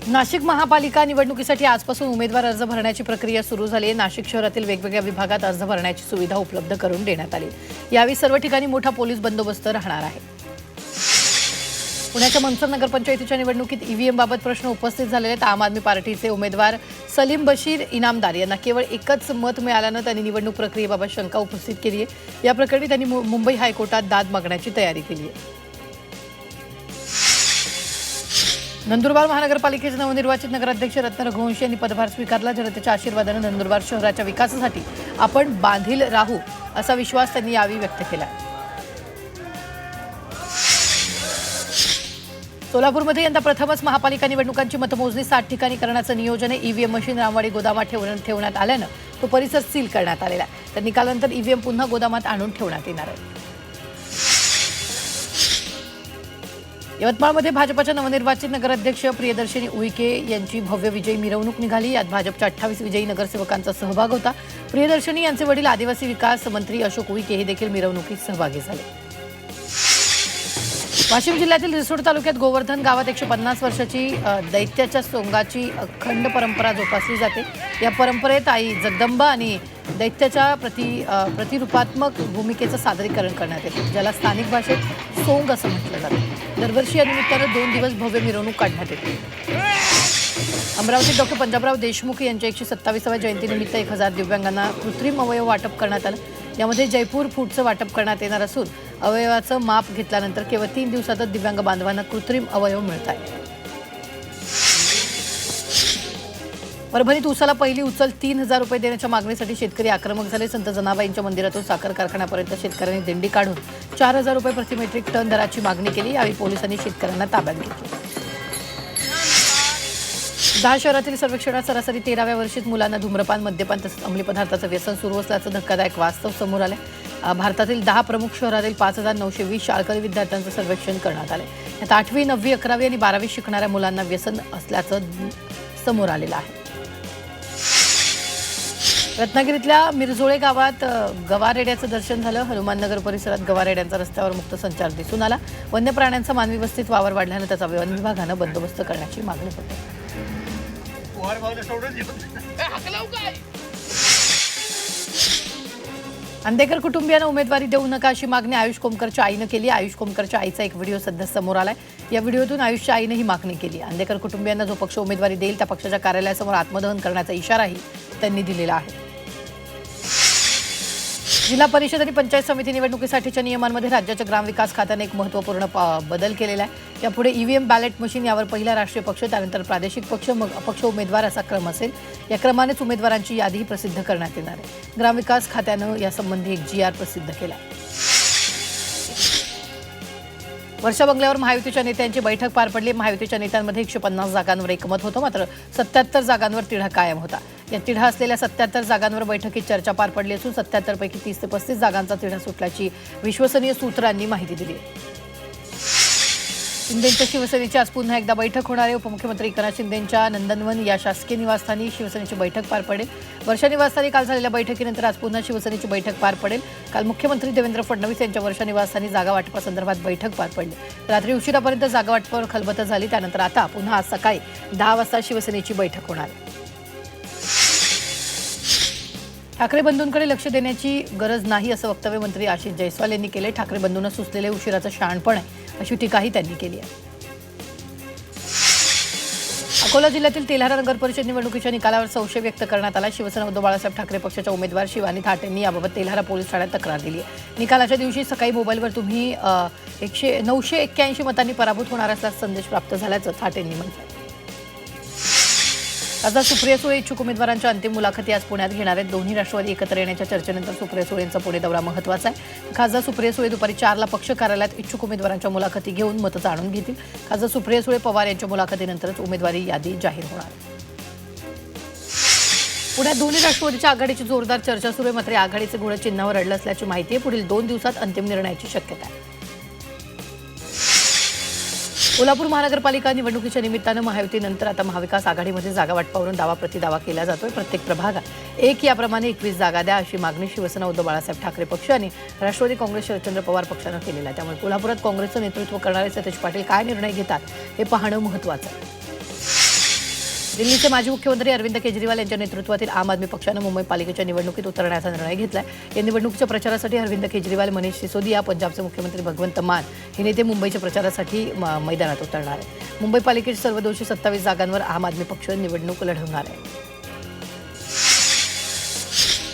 नाशिक महापालिका निवडणुकीसाठी आजपासून उमेदवार अर्ज भरण्याची प्रक्रिया सुरू झाली आहे। नाशिक शहरातील वेगवेगळ्या विभागात अर्ज भरण्याची सुविधा उपलब्ध करून देण्यात आली। यावेळी सर्व ठिकाणी मोठा पोलीस बंदोबस्त राहणार आहे। पुण्याच्या मनसर नगरपंचायतीच्या निवडणुकीत ईव्हीएम बाबत प्रश्न उपस्थित झालेले आहेत। आम आदमी पार्टीचे उमेदवार सलीम बशीर इनामदार यांना केवळ एकच मत मिळाल्यानं त्यांनी निवडणूक प्रक्रियेबाबत शंका उपस्थित केली आहे। या प्रकरणी त्यांनी मुंबई हायकोर्टात दाद मागण्याची तयारी केली आहे। नंदुरबार महानगरपालिकेचे नवनिर्वाचित नगराध्यक्ष रत्न रघुवंशी यांनी पदभार स्वीकारला। जनतेच्या आशीर्वादाने नंदुरबार शहराच्या विकासासाठी आपण बांधील राहू असा विश्वास त्यांनी यावेळी व्यक्त केला। सोलापूरमध्ये यंदा प्रथमच महापालिका निवडणुकांची मतमोजणी 60 ठिकाणी करण्याचं नियोजन आहे। ईव्हीएम मशीन रामवाडी गोदामात ठेवण्यात आल्यानं तो परिसर सील करण्यात आलेला आहे। तर निकालानंतर ईव्हीएम पुन्हा गोदामात आणून ठेवण्यात येणार आहे। यवतमाळमध्ये भाजपच्या नवनिर्वाचित नगराध्यक्ष प्रियदर्शनी उईके यांची भव्य विजयी मिरवणूक निघाली। यात भाजपच्या 28 विजयी नगरसेवकांचा सहभाग होता। प्रियदर्शनी यांचे वडील आदिवासी विकास मंत्री अशोक उईके हे देखील मिरवणुकीत सहभागी झाले। वाशिम जिल्ह्यातील रिसोड तालुक्यात गोवर्धन गावात 150 वर्षाची दैत्याच्या सोंगाची अखंड परंपरा जोपासली जाते। या परंपरेत आई जगदंबा आणि दैत्याच्या प्रतिरूपात्मक भूमिकेचं सादरीकरण करण्यात येते, ज्याला स्थानिक भाषेत सोंग असं म्हटलं जातं। दरवर्षी या निमित्तानं 2 दिवस भव्य मिरवणूक काढण्यात येते। अमरावतीत डॉक्टर पंजाबराव देशमुख यांच्या 127व्या जयंतीनिमित्त 1000 दिव्यांगांना कृत्रिम अवयव वाटप करण्यात आलं। यामध्ये जयपूर फूडचं वाटप करण्यात येणार असून अवयवाचं माप घेतल्यानंतर केवळ 3 दिवसातच दिव्यांग बांधवांना कृत्रिम अवयव मिळत आहे। परभणीत उसाला पहिली उचल 3000 रुपये देण्याच्या मागणीसाठी शेतकरी आक्रमक झाले। संत जनाबाईंच्या मंदिरातून साखर कारखान्यापर्यंत शेतकऱ्यांनी दिंडी काढून 4000 रुपये प्रति मेट्रिक टन दराची मागणी केली। यावेळी पोलिसांनी शेतकऱ्यांना ताब्यात घेतले। 10 शहरातील सर्वेक्षणात सरासरी 13व्या वर्षीत मुलांना धूम्रपान, मद्यपान तसंच अंमली पदार्थाचं व्यसन सुरू असल्याचं धक्कादायक वास्तव समोर आलं। भारतातील 10 प्रमुख शहरातील 5920 शाळकरी विद्यार्थ्यांचं सर्वेक्षण करण्यात आलं। यात 8वी, 9वी, 11वी आणि 12वी शिकणाऱ्या मुलांना व्यसन असल्याचं समोर आलेलं आहे। रत्नागिरीतल्या मिरजोळे गावात गवारेड्याचं दर्शन झालं। हनुमाननगर परिसरात गवारेड्यांचा रस्त्यावर मुक्त संचार दिसून आला। वन्य प्राण्यांचा मानवी वस्तीत वावर वाढल्यानं त्याचा वन विभागानं बंदोबस्त करण्याची मागणी होती। अंधेकर कुटुंबियांना उमेदवारी देऊ नका अशी मागणी आयुष कोमकरच्या आईनं केली। आयुष कोमकरच्या आईचा एक व्हिडिओ सध्या समोर आलाय। या व्हिडिओतून आयुषच्या आईनं ही मागणी केली। अंधेकर कुटुंबियांना जो पक्ष उमेदवारी देईल त्या पक्षाच्या कार्यालयासमोर आत्मदहन करण्याचा इशाराही त्यांनी दिलेला आहे। जिल्हा परिषद आणि पंचायत समिती निवडणुकीसाठीच्या नियमांमध्ये राज्याच्या ग्रामविकास खात्याने एक महत्त्वपूर्ण बदल केलेला आहे। यापुढे ईव्हीएम बॅलेट मशीन, यावर पहिला राष्ट्रीय पक्ष, त्यानंतर प्रादेशिक पक्ष, मग अपक्ष उमेदवार असा क्रम असेल। या क्रमानेच उमेदवारांची यादी प्रसिद्ध करण्यात येणार आहे। ग्रामविकास खात्यानं यासंबंधी एक GR प्रसिद्ध केला आहे। वर्षा बंगल्यावर महायुतीच्या नेत्यांची बैठक पार पडली। महायुतीच्या नेत्यांमध्ये 150 जागांवर एकमत होतं, मात्र 77 जागांवर तिढा कायम होता। या तिढा असलेल्या 77 जागांवर बैठकीत चर्चा पार पडली असून 77 पैकी 30 ते 35 जागांचा तिढा सुटल्याची विश्वसनीय सूत्रांनी माहिती दिली आहे। शिंदेंच्या शिवसेनेची आज पुन्हा एकदा बैठक होणार आहे। उपमुख्यमंत्री एकनाथ शिंदेंच्या नंदनवन या शासकीय निवासस्थानी शिवसेनेची बैठक पार पडेल। वर्षा निवासस्थानी काल झालेल्या बैठकीनंतर आज पुन्हा शिवसेनेची बैठक पार पडेल। काल मुख्यमंत्री देवेंद्र फडणवीस यांच्या वर्षा निवासस्थानी जागा वाटपासंदर्भात बैठक पार पडली। रात्री उशिरापर्यंत जागा वाटपावर खलबतं झाली। त्यानंतर आता पुन्हा आज सकाळी 10 वाजता शिवसेनेची बैठक होणार आहे। ठाकरे बंधूंकडे लक्ष देण्याची गरज नाही असं वक्तव्य मंत्री आशिष जयस्वाल यांनी केले। ठाकरे बंधूंना सुचलेले उशिराचं शहाणपण आहे अशी टीकाही त्यांनी केली आहे। अकोला जिल्ह्यातील तेल्हारा नगर परिषद निवडणुकीच्या निकालावर संशय व्यक्त करण्यात आला। शिवसेना उद्धव बाळासाहेब ठाकरे पक्षाच्या उमेदवार शिवानी थाटेंनी याबाबत तेल्हारा पोलीस ठाण्यात तक्रार दिली आहे। निकालाच्या दिवशी सकाळी मोबाईलवर तुम्ही 981 मतांनी पराभूत होणार असल्याचा संदेश प्राप्त झाल्याचं थाटेंनी म्हटलं। खासदार सुप्रिया सुळे इच्छुक उमेदवारांच्या अंतिम मुलाखती आज पुण्यात घेणार आहेत। दोन्ही राष्ट्रवादी एकत्र येण्याच्या चर्चेनंतर सुप्रिया सुळेंचा पुणे दौरा महत्त्वाचा आहे। खासदार सुप्रिया सुळे दुपारी 4ला पक्ष कार्यालयात इच्छुक उमेदवारांच्या मुलाखती घेऊन मतं जाणून घेतील। खासदार सुप्रिया सुळे पवार यांच्या मुलाखतीनंतरच उमेदवारी यादी जाहीर होणार। पुण्यात दोन्ही राष्ट्रवादीच्या आघाडीची जोरदार चर्चा सुरू आहे, मात्र आघाडीचे घोडं चिन्हावर अडलं असल्याची माहिती आहे। पुढील 2 दिवसात अंतिम निर्णयाची शक्यता आहे। कोल्हापूर महानगरपालिका निवडणुकीच्या निमित्तानं महायुतीनंतर आता महाविकास आघाडीमध्ये जागा वाटपावरून दावा प्रतिदावा केला जातोय। प्रत्येक प्रभागात 1 याप्रमाणे 21 जागा द्या अशी मागणी शिवसेना उद्धव बाळासाहेब ठाकरे पक्ष आणि राष्ट्रवादी काँग्रेस शरदचंद्र पवार पक्षानं केलेला आहे। त्यामुळे कोल्हापुरात काँग्रेसचं नेतृत्व करणारे सतीश पाटील काय निर्णय घेतात हे पाहणं महत्त्वाचं आहे। दिल्लीचे माजी मुख्यमंत्री अरविंद केजरीवाल यांच्या नेतृत्वातील आम आदमी पक्षानं मुंबई पालिकेच्या निवडणुकीत उतरण्याचा निर्णय घेतलाय। या निवडणुकीच्या प्रचारासाठी अरविंद केजरीवाल, मनीष सिसोदिया, पंजाबचे मुख्यमंत्री भगवंत मान हे नेते मुंबईच्या प्रचारासाठी मैदानात उतरणार आहेत। मुंबई पालिकेच्या सर्व 227 जागांवर आम आदमी पक्ष निवडणूक लढवणार आहे।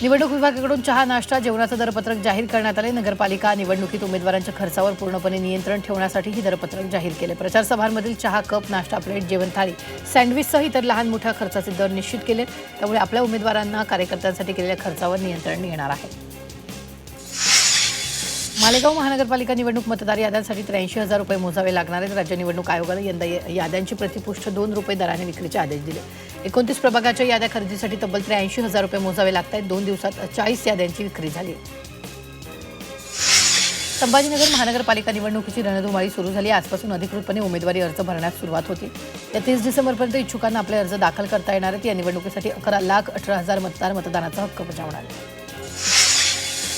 निवडणूक विभागाकडून चहा नाश्ता जेवणाचं दरपत्रक जाहीर करण्यात आले। नगरपालिका निवडणुकीत उमेदवारांच्या खर्चावर पूर्णपणे नियंत्रण ठेवण्यासाठी ही दरपत्रक जाहीर केले। प्रचार सभांमधील चहा कप, नाश्ता प्लेट, जेवण थाळी, सँडविचसह इतर लहान मोठ्या खर्चाचे दर निश्चित केले। त्यामुळे आपल्या उमेदवारांना कार्यकर्त्यांसाठी केलेल्या खर्चावर नियंत्रण येणार आहे। मालेगाव महानगरपालिका निवडणूक मतदार याद्यांसाठी 83,000 रुपये मोजावे लागणार आहेत। राज्य निवडणूक आयोगानं यंदा याद्यांची प्रतिपुष्ट 2 रुपये दराने विक्रीचे आदेश दिले। 29 प्रभागाच्या याद्या खरेदीसाठी तब्बल 83,000 रुपये मोजावे लागत आहेत। 2 दिवसात 40 याद्यांची विक्री झाली। संभाजीनगर महानगरपालिका निवडणुकीची रणधुमाळी सुरू झाली। आजपासून अधिकृतपणे उमेदवारी अर्ज भरण्यास सुरुवात होती। या 30 डिसेंबरपर्यंत इच्छुकांना आपले अर्ज दाखल करता येणार आहेत। या निवडणुकीसाठी 11,18,000 मतदार मतदानाचा हक्क बजावणार आहेत।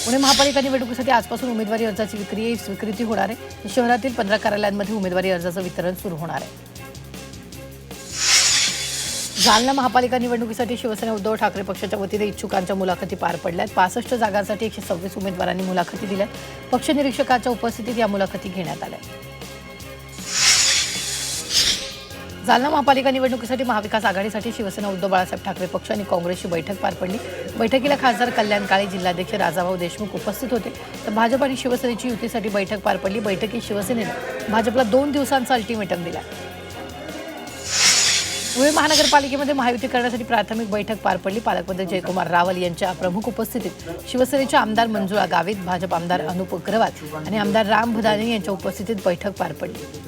पुणे महापालिका निवडणुकीसाठी आजपासून उमेदवारी अर्जाची स्वीकृती होणार आहे। शहरातील 15 कार्यालयांमध्ये उमेदवारी अर्जाचं वितरण सुरू होणार आहे। जालना महापालिका निवडणुकीसाठी शिवसेना उद्धव ठाकरे पक्षाच्या वतीने इच्छुकांच्या मुलाखती पार पडल्या आहेत। 65 जागांसाठी 126 उमेदवारांनी मुलाखती दिल्या। पक्ष निरीक्षकांच्या उपस्थितीत या मुलाखती घेण्यात आल्या। जालना महापालिका निवडणुकीसाठी महाविकास आघाडीसाठी शिवसेना उद्धव बाळासाहेब ठाकरे पक्ष आणि काँग्रेसची बैठक पार पडली। बैठकीला खासदार कल्याण काळे, जिल्हाध्यक्ष राजाभाऊ देशमुख उपस्थित होते। तर भाजप आणि शिवसेनेची युतीसाठी बैठक पार पडली। बैठकीत शिवसेनेने भाजपला 2 दिवसांचा अल्टिमेटम दिला। धुळे महानगरपालिकेमध्ये महायुती करण्यासाठी प्राथमिक बैठक पार पडली। पालकमंत्री जयकुमार रावल यांच्या प्रमुख उपस्थितीत शिवसेनेचे आमदार मंजुळा गावित, भाजप आमदार अनुप अग्रवाल आणि आमदार राम भदाने यांच्या उपस्थितीत बैठक पार पडली।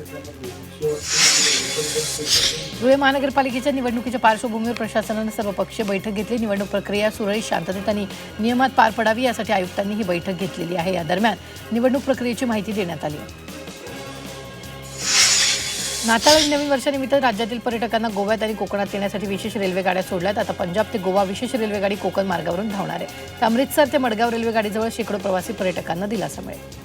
धुळे महानगरपालिकेच्या निवडणुकीच्या पार्श्वभूमीवर प्रशासनाने सर्वपक्षीय बैठक घेतली। निवडणूक प्रक्रिया सुरळीत, शांततेत आणि नियमात पार पडावी यासाठी आयुक्तांनी ही बैठक घेतलेली आहे। या दरम्यान निवडणूक प्रक्रियेची माहिती देण्यात आली। नाताळ आणि नवीन वर्षानिमित्त राज्यातील पर्यटकांना गोव्यात आणि कोकणात येण्यासाठी विशेष रेल्वे गाड्या सोडल्यात। आता पंजाब ते गोवा विशेष रेल्वेगाडी कोकण मार्गावरून धावणार आहे। तर अमृतसर ते मडगाव रेल्वेगाडीजवळ शेकडो प्रवासी पर्यटकांना दिलासा मिळेल।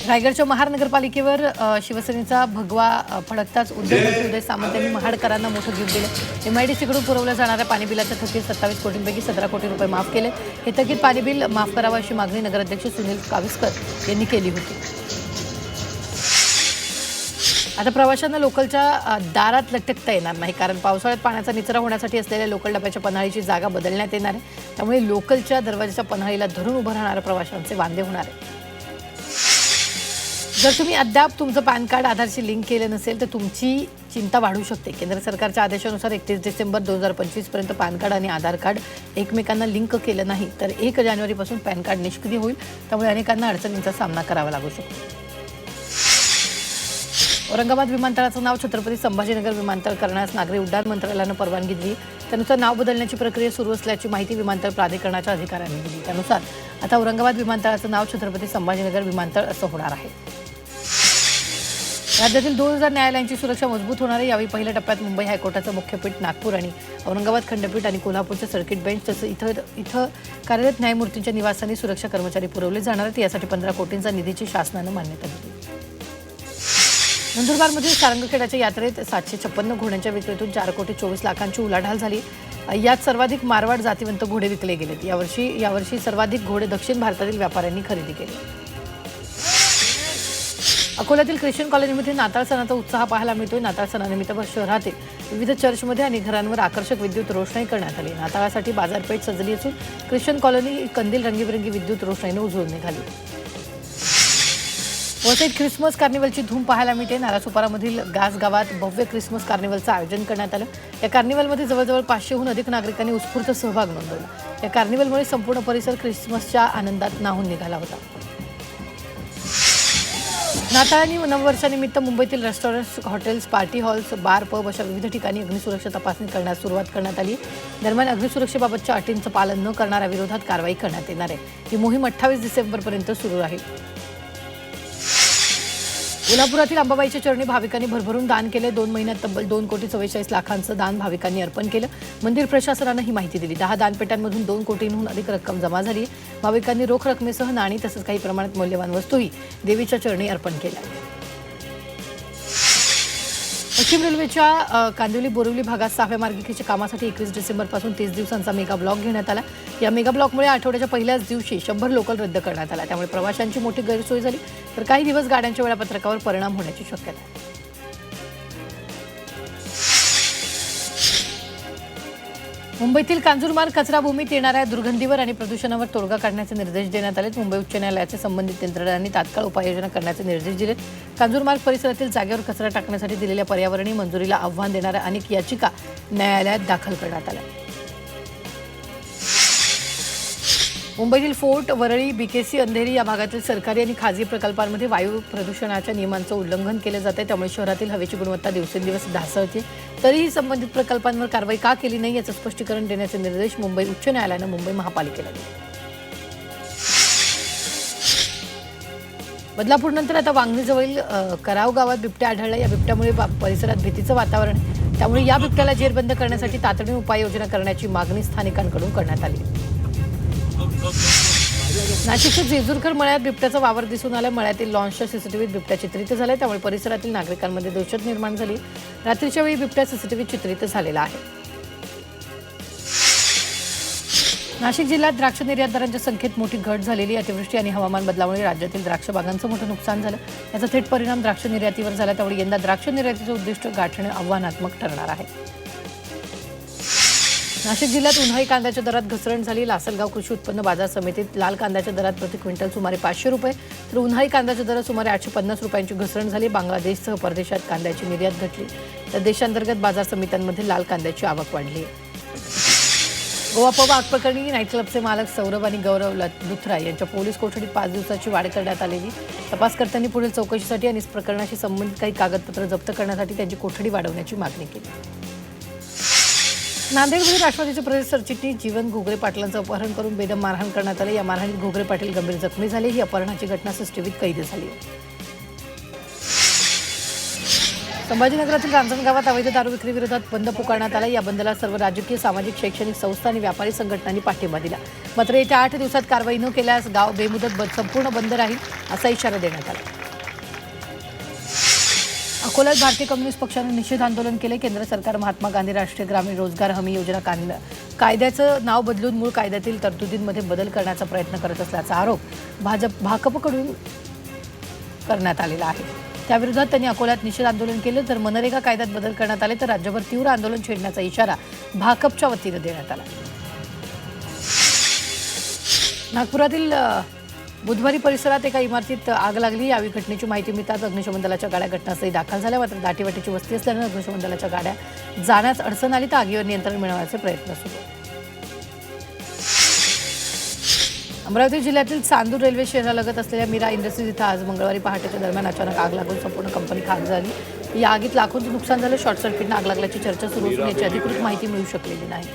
रायगडच्या महाड नगरपालिकेवर शिवसेनेचा भगवा फडकताच उद्योगमंत्री उदय सामंत यांनी महाडकरांना मोठं गिफ्ट दिलं। एमआयडीसीकडून पुरवल्या जाणाऱ्या पाणी बिलाच्या थकीत 27 कोटींपैकी 17 कोटी रुपये माफ केले। हे थकीत पाणी बिल माफ करावं अशी मागणी नगराध्यक्ष सुनील काविस्कर यांनी केली होती। आता प्रवाशांना लोकलच्या दारात लटकता येणार नाही, कारण पावसाळ्यात पाण्याचा निचरा होण्यासाठी असलेल्या लोकल डब्याच्या पन्हाळीची जागा बदलण्यात येणार आहे। त्यामुळे लोकलच्या दरवाजाच्या पन्हाळीला धरून उभं राहणाऱ्या प्रवाशांचे वांदे होणार आहे। जर तुम्ही अद्याप तुमचं पॅन कार्ड आधारशी लिंक केलं नसेल तर तुमची चिंता वाढू शकते। केंद्र सरकारच्या आदेशानुसार 31 डिसेंबर 2025 पर्यंत पॅन कार्ड आणि आधार कार्ड एकमेकांना लिंक केलं नाही तर 1 जानेवारीपासून पॅन कार्ड निष्क्रिय होईल। त्यामुळे अनेकांना अडचणींचा सामना करावा लागू शकतो। औरंगाबाद विमानतळाचं नाव छत्रपती संभाजीनगर विमानतळ करण्यास नागरी उड्डाण मंत्रालयानं परवानगी दिली। त्यानुसार नाव बदलण्याची प्रक्रिया सुरू असल्याची माहिती विमानतळ प्राधिकरणाच्या अधिकाऱ्यांनी दिली। त्यानुसार आता औरंगाबाद विमानतळाचं नाव छत्रपती संभाजीनगर विमानतळ असं होणार आहे। राज्यातील 2000 न्यायालयांची सुरक्षा मजबूत होणार आहे। यावेळी पहिल्या टप्प्यात मुंबई हायकोर्टाचं मुख्यपीठ, नागपूर आणि औरंगाबाद खंडपीठ आणि कोल्हापूरचे सर्किट बेंच तसंच इथं कार्यरत न्यायमूर्तींच्या निवासांनी सुरक्षा कर्मचारी पुरवले जाणार आहेत। यासाठी 15 कोटींचा निधीची शासनानं मान्यता दिली। नंदुरबारमधील सारंगखेड्याच्या यात्रेत 756 घोड्यांच्या विक्रीतून 4,24,00,000ची उलाढाल झाली। यात सर्वाधिक मारवाड जातीवंत घोडे विकले गेलेत। यावर्षी सर्वाधिक घोडे दक्षिण भारतातील व्यापाऱ्यांनी खरेदी केले। अकोल्यातील ख्रिश्चन कॉलनीमध्ये नाताळ सणाचा उत्साह पाहायला मिळतोय। नाताळ सणानिमित्त शहरातील विविध चर्चमध्ये आणि घरांवर आकर्षक विद्युत रोषणाई करण्यात आली। नाताळासाठी बाजारपेठ सजली असून ख्रिश्चन कॉलनी कंदील रंगीबेरंगी विद्युत रोषणाईने उजळून निघाली। वसईत ख्रिसमस कार्निवलची धूम पाहायला मिळते। नारासुपारामधील गास गावात भव्य ख्रिसमस कार्निवलचं आयोजन करण्यात आलं। या कार्निवलमध्ये जवळजवळ 500हून अधिक नागरिकांनी उत्स्फूर्त सहभाग नोंदवला। या कार्निवलमुळे संपूर्ण परिसर ख्रिसमसच्या आनंदात न्हाऊन निघाला होता। नाताळ आणि नववर्षानिमित्त मुंबईतील रेस्टॉरंट्स, हॉटेल्स, पार्टी हॉल्स, बार, पब अशा विविध ठिकाणी अग्निसुरक्षा तपासणी करण्यास सुरुवात करण्यात आली। दरम्यान अग्निसुरक्षेबाबतच्या अटींचं पालन न करणाऱ्या कारवाई करण्यात येणार आहे। ही मोहीम 28 डिसेंबरपर्यंत सुरू राहील। कोल्हापुरातील अंबाबाईच्या चरणी भाविकांनी भरभरून दान केले। 2 महिन्यात तब्बल 2,44,00,000 दान भाविकांनी अर्पण केलं। मंदिर प्रशासनानं ही माहिती दिली। 10 दानपेट्यांमधून 2 कोटींहून अधिक रक्कम जमा झाली। भाविकांनी रोख रकमेसह नाणी तसंच काही प्रमाणात मौल्यवान वस्तूही देवीच्या चरणी अर्पण केल्या। पश्चिम रेल्वेच्या कांदिवली बोरिवली भागात 6व्या मार्गिकेच्या कामासाठी 21 डिसेंबरपासून 30 दिवसांचा मेगा ब्लॉक घेण्यात आला. या मेगा ब्लॉकमुळे आठवड्याच्या पहिल्याच दिवशी 100 लोकल रद्द करण्यात आला. त्यामुळे प्रवाशांची मोठी गैरसोय झाली, तर काही दिवस गाड्यांच्या वेळापत्रकावर परिणाम होण्याची शक्यता आहे. मुंबईतील कांजूरमार्ग कचराभूमीत येणाऱ्या दुर्गंधीवर आणि प्रदूषणावर तोडगा काढण्याचे निर्देश देण्यात आले. मुंबई उच्च न्यायालयाचे संबंधित यंत्रणांनी तात्काळ उपाययोजना करण्याचे निर्देश दिले. कांजूरमार्ग परिसरातील जागेवर कचरा टाकण्यासाठी दिलेल्या पर्यावरणीय मंजुरीला आव्हान देणाऱ्या अनेक याचिका न्यायालयात दाखल करण्यात आल्या. मुंबईतील फोर्ट, वरळी, बीकेसी, अंधेरी या भागातील सरकारी आणि खाजगी प्रकल्पांमध्ये वायू प्रदूषणाच्या नियमांचं उल्लंघन केलं जात आहे. त्यामुळे शहरातील हवेची गुणवत्ता दिवसेंदिवस ढासळते. तरीही संबंधित प्रकल्पांवर कारवाई का केली नाही याचं स्पष्टीकरण देण्याचे निर्देश मुंबई उच्च न्यायालयानं मुंबई महापालिकेला दिले. बदलापूरनंतर आता वांगणीजवळील कराव गावात बिबट्या आढळला. या बिबट्यामुळे परिसरात भीतीचं वातावरण आहे. त्यामुळे या बिबट्याला जेरबंद करण्यासाठी तातडीने उपाययोजना करण्याची मागणी स्थानिकांकडून करण्यात आली. नाशिकच्या जेजूरकर मळ्यात बिबट्याचा वावर दिसून आला. मळ्यातील लॉन्चच्या सीसीटीव्हीत बिबट्या चित्रित झालाय. त्यामुळे परिसरातील नागरिकांमध्ये दहशत निर्माण झाली. रात्रीच्या वेळी बिबट्या सीसीटीव्हीत चित्रित झालेला आहे. नाशिक जिल्ह्यात द्राक्ष निर्यातदारांच्या संख्येत मोठी घट झालेली. अतिवृष्टी आणि हवामान बदलामुळे राज्यातील द्राक्ष बागांचं मोठं नुकसान झालं. याचा थेट परिणाम द्राक्ष निर्यातीवर झाला. त्यामुळे यंदा द्राक्ष निर्यातीचं उद्दिष्ट गाठणे आव्हानात्मक ठरणार आहे. नाशिक जिल्ह्यात उन्हाळी कांद्याच्या दरात घसरण झाली. लासलगाव कृषी उत्पन्न बाजार समितीत लाल कांद्याच्या दरात प्रति क्विंटल सुमारे 500 रुपये तर उन्हाळी कांद्याच्या दरात सुमारे 850 रुपयांची घसरण झाली. बांगलादेशसह परदेशात कांद्याची निर्यात घटली, तर देशांतर्गत बाजार समित्यांमध्ये लाल कांद्याची आवक वाढली. गोवा पब आग प्रकरणी नाईट क्लबचे मालक सौरभ आणि गौरव लुथरा यांच्या पोलीस कोठडीत 5 दिवसाची वाढ करण्यात आलेली. तपासकर्त्यांनी पुढील चौकशीसाठी आणि प्रकरणाशी संबंधित काही कागदपत्र जप्त करण्यासाठी त्यांची कोठडी वाढवण्याची मागणी केली. नांदेडमध्ये राष्ट्रवादीचे प्रदेश सरचिटणीस जीवन घोगरे पाटलांचं अपहरण करून बेदम मारहाण करण्यात आले. या मारहाणीत घोगरे पाटील गंभीर जखमी झाले. ही अपहरणाची घटना सीसीटीव्हीत कैद झाली. संभाजीनगरातील रांजणगावात अवैध दारू विक्री विरोधात बंद पुकारण्यात आला. या बंदला सर्व राजकीय, सामाजिक, शैक्षणिक संस्था आणि व्यापारी संघटनांनी पाठिंबा दिला. मात्र येत्या 8 दिवसात कारवाई न केल्यास गाव बेमुदत संपूर्ण बंद राहील असा इशारा देण्यात आला. अकोल्यात भारतीय कम्युनिस्ट पक्षानं निषेध आंदोलन केले. केंद्र सरकार महात्मा गांधी राष्ट्रीय ग्रामीण रोजगार हमी योजना कायद्याचं नाव बदलून मूळ कायद्यातील तरतुदींमध्ये बदल करण्याचा प्रयत्न करत असल्याचा आरोप भाकपकडून करण्यात आलेला आहे. त्याविरोधात त्यांनी अकोल्यात निषेध आंदोलन केलं. जर मनरेगा कायद्यात बदल करण्यात आले तर राज्यभर तीव्र आंदोलन छेडण्याचा इशारा भाकपच्या वतीनं देण्यात आला. नागपुरातील बुधवारी परिसरात एका इमारतीत आग लागली. या घटनेची माहिती मिळताच अग्निशमन दलाच्या गाड्या घटनास्थळी दाखल झाल्या. मात्र दाटीवाटीची वस्ती असल्यानं अग्निशमन दलाच्या गाड्या जाण्यास अडचण आली, तर आगीवर नियंत्रण मिळवण्याचे प्रयत्न सुरू आहेत. अमरावती जिल्ह्यातील चांदूर रेल्वे शहरालगत असलेल्या मीरा इंडस्ट्रीज इथं आज मंगळवारी पहाटेच्या दरम्यान अचानक आग लागून संपूर्ण कंपनी खाक झाली. या आगीत लाखोंचं नुकसान झालं. शॉर्ट सर्किटनं आग लागल्याची चर्चा सुरू असून याची अधिकृत माहिती मिळू शकलेली नाही.